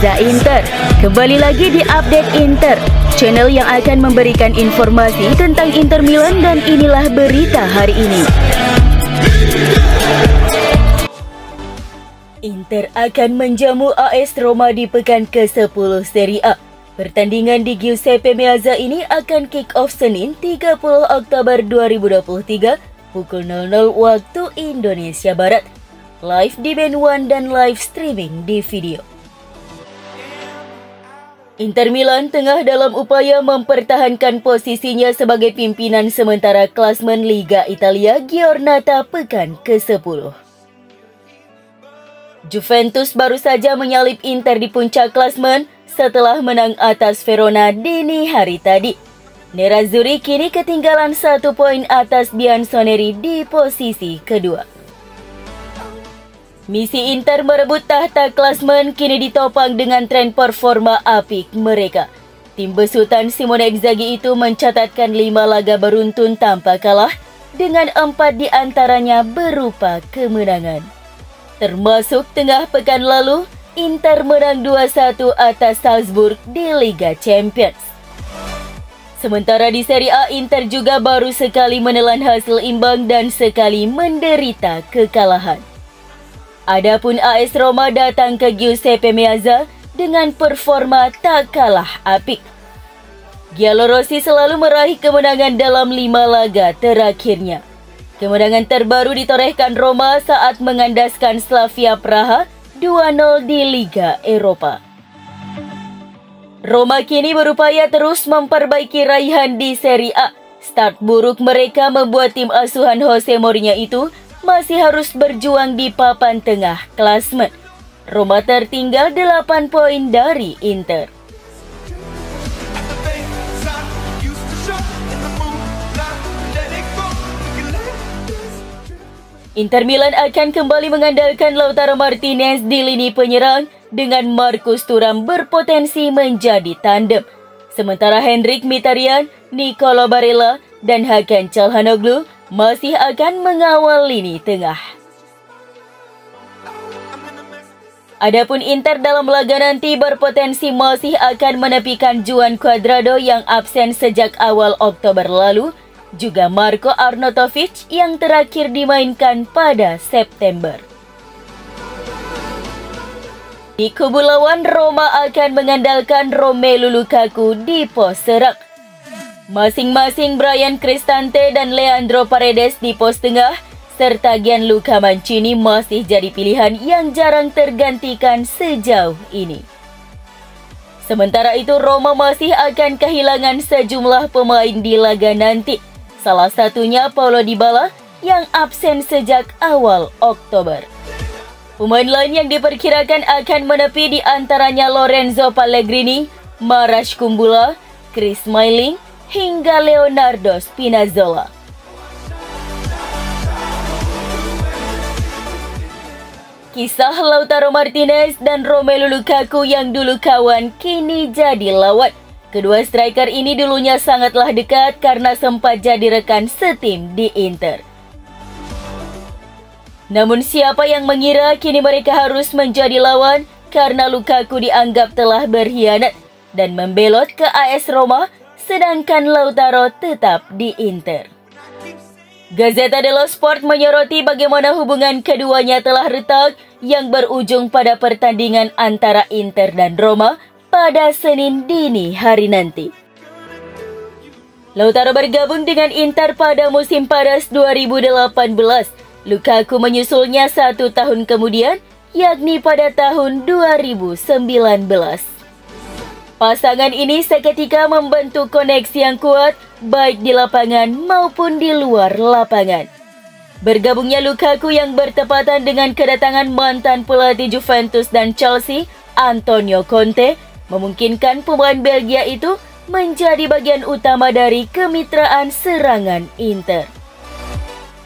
Meaza Inter. Kembali lagi di Update Inter, channel yang akan memberikan informasi tentang Inter Milan, dan inilah berita hari ini. Inter akan menjamu AS Roma di pekan ke-10 Serie A. Pertandingan di Giuseppe Meazza ini akan kick-off Senin 30 Oktober 2023 pukul 00 waktu Indonesia Barat. Live di Band One dan live streaming di video. Inter Milan tengah dalam upaya mempertahankan posisinya sebagai pimpinan sementara klasmen Liga Italia Giornata pekan ke-10. Juventus baru saja menyalip Inter di puncak klasmen setelah menang atas Verona dini hari tadi. Nerazzurri kini ketinggalan 1 poin atas Bianconeri di posisi kedua. Misi Inter merebut tahta klasmen kini ditopang dengan tren performa apik mereka. Tim besutan Simone Inzaghi itu mencatatkan 5 laga beruntun tanpa kalah, dengan 4 diantaranya berupa kemenangan. Termasuk tengah pekan lalu, Inter menang 2-1 atas Salzburg di Liga Champions. Sementara di Serie A, Inter juga baru sekali menelan hasil imbang dan sekali menderita kekalahan. Adapun AS Roma datang ke Giuseppe Meazza dengan performa tak kalah apik. Giallorossi selalu meraih kemenangan dalam 5 laga terakhirnya. Kemenangan terbaru ditorehkan Roma saat mengandaskan Slavia Praha 2-0 di Liga Eropa. Roma kini berupaya terus memperbaiki raihan di Serie A. Start buruk mereka membuat tim asuhan Jose Mourinho itu masih harus berjuang di papan tengah klasmen. Roma tertinggal 8 poin dari Inter. Inter Milan akan kembali mengandalkan Lautaro Martinez di lini penyerang dengan Marcus Thuram berpotensi menjadi tandem. Sementara Henrikh Mkhitaryan, Nicolo Barella, dan Hakan Çalhanoğlu masih akan mengawal lini tengah. Adapun Inter dalam laga nanti berpotensi masih akan menepikan Juan Cuadrado yang absen sejak awal Oktober lalu, juga Marko Arnautovic yang terakhir dimainkan pada September. Di kubu lawan, Roma akan mengandalkan Romelu Lukaku di pos serang. Masing-masing Bryan Cristante dan Leandro Paredes di pos tengah, serta Gianluca Mancini masih jadi pilihan yang jarang tergantikan sejauh ini. Sementara itu, Roma masih akan kehilangan sejumlah pemain di laga nanti. Salah satunya Paulo Dybala yang absen sejak awal Oktober. Pemain lain yang diperkirakan akan menepi di antaranya Lorenzo Pellegrini, Marash Kumbula, Chris Smalling, hingga Leonardo Spinazzola. Kisah Lautaro Martinez dan Romelu Lukaku yang dulu kawan kini jadi lawan. Kedua striker ini dulunya sangatlah dekat karena sempat jadi rekan setim di Inter. Namun siapa yang mengira kini mereka harus menjadi lawan karena Lukaku dianggap telah berkhianat dan membelot ke AS Roma, sedangkan Lautaro tetap di Inter. Gazzetta dello Sport menyoroti bagaimana hubungan keduanya telah retak yang berujung pada pertandingan antara Inter dan Roma pada Senin dini hari nanti. Lautaro bergabung dengan Inter pada musim panas 2018. Lukaku menyusulnya 1 tahun kemudian, yakni pada tahun 2019. Pasangan ini seketika membentuk koneksi yang kuat, baik di lapangan maupun di luar lapangan. Bergabungnya Lukaku yang bertepatan dengan kedatangan mantan pelatih Juventus dan Chelsea, Antonio Conte, memungkinkan pemain Belgia itu menjadi bagian utama dari kemitraan serangan Inter.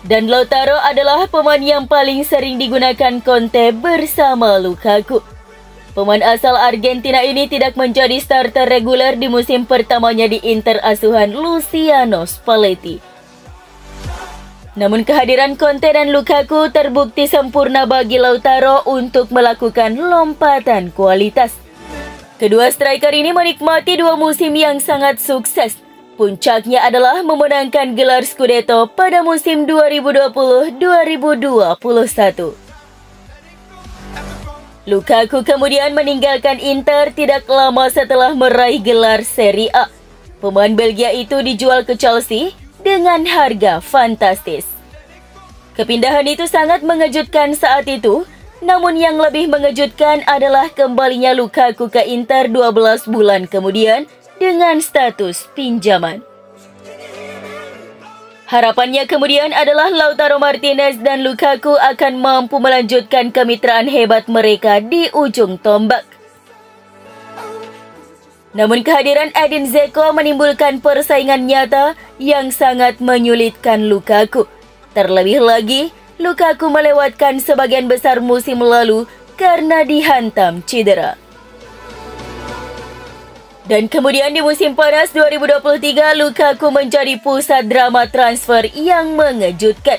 Dan Lautaro adalah pemain yang paling sering digunakan Conte bersama Lukaku. Pemain asal Argentina ini tidak menjadi starter reguler di musim pertamanya di Inter asuhan Luciano Spalletti. Namun kehadiran Conte dan Lukaku terbukti sempurna bagi Lautaro untuk melakukan lompatan kualitas. Kedua striker ini menikmati dua musim yang sangat sukses. Puncaknya adalah memenangkan gelar Scudetto pada musim 2020-2021. Lukaku kemudian meninggalkan Inter tidak lama setelah meraih gelar Serie A. Pemain Belgia itu dijual ke Chelsea dengan harga fantastis. Kepindahan itu sangat mengejutkan saat itu, namun yang lebih mengejutkan adalah kembalinya Lukaku ke Inter 12 bulan kemudian dengan status pinjaman. Harapannya kemudian adalah Lautaro Martinez dan Lukaku akan mampu melanjutkan kemitraan hebat mereka di ujung tombak. Namun kehadiran Edin Dzeko menimbulkan persaingan nyata yang sangat menyulitkan Lukaku. Terlebih lagi, Lukaku melewatkan sebagian besar musim lalu karena dihantam cedera. Dan kemudian di musim panas 2023, Lukaku menjadi pusat drama transfer yang mengejutkan.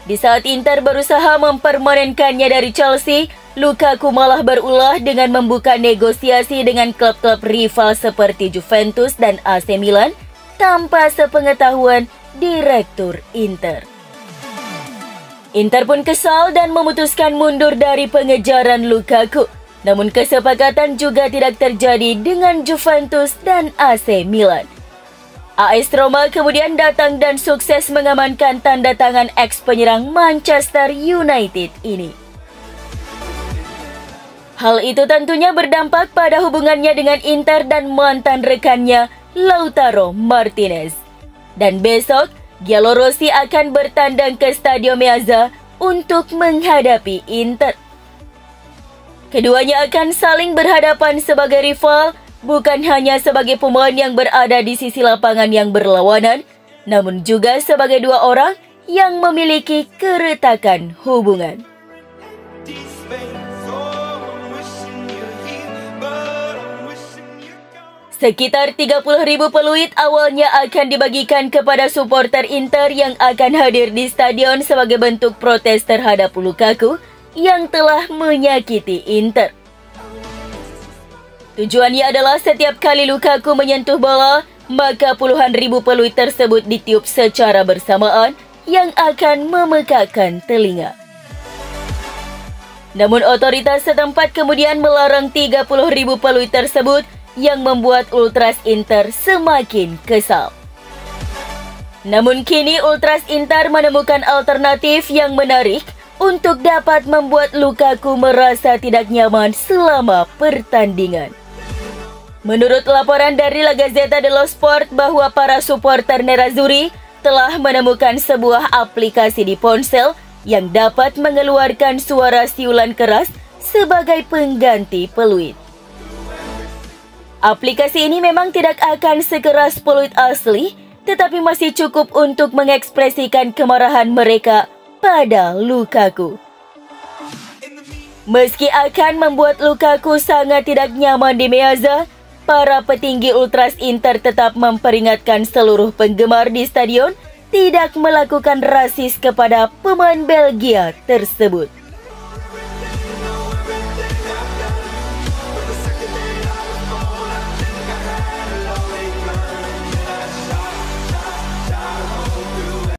Di saat Inter berusaha mempermanenkannya dari Chelsea, Lukaku malah berulah dengan membuka negosiasi dengan klub-klub rival seperti Juventus dan AC Milan tanpa sepengetahuan Direktur Inter. Inter pun kesal dan memutuskan mundur dari pengejaran Lukaku. Namun kesepakatan juga tidak terjadi dengan Juventus dan AC Milan. AS Roma kemudian datang dan sukses mengamankan tanda tangan ex-penyerang Manchester United ini. Hal itu tentunya berdampak pada hubungannya dengan Inter dan mantan rekannya Lautaro Martinez. Dan besok, Giallorossi akan bertandang ke Stadio Meazza untuk menghadapi Inter. Keduanya akan saling berhadapan sebagai rival, bukan hanya sebagai pemain yang berada di sisi lapangan yang berlawanan, namun juga sebagai dua orang yang memiliki keretakan hubungan. Sekitar 30.000 peluit awalnya akan dibagikan kepada supporter Inter yang akan hadir di stadion sebagai bentuk protes terhadap Lukaku yang telah menyakiti Inter. Tujuannya adalah setiap kali Lukaku menyentuh bola, maka puluhan ribu peluit tersebut ditiup secara bersamaan yang akan memekakkan telinga. Namun otoritas setempat kemudian melarang 30.000 peluit tersebut yang membuat Ultras Inter semakin kesal. Namun kini Ultras Inter menemukan alternatif yang menarik untuk dapat membuat Lukaku merasa tidak nyaman selama pertandingan. Menurut laporan dari La Gazzetta dello Sport bahwa para supporter Nerazzurri telah menemukan sebuah aplikasi di ponsel yang dapat mengeluarkan suara siulan keras sebagai pengganti peluit. Aplikasi ini memang tidak akan sekeras peluit asli, tetapi masih cukup untuk mengekspresikan kemarahan mereka pada Lukaku. Meski akan membuat Lukaku sangat tidak nyaman di Meazza, para petinggi Ultras Inter tetap memperingatkan seluruh penggemar di stadion tidak melakukan rasis kepada pemain Belgia tersebut.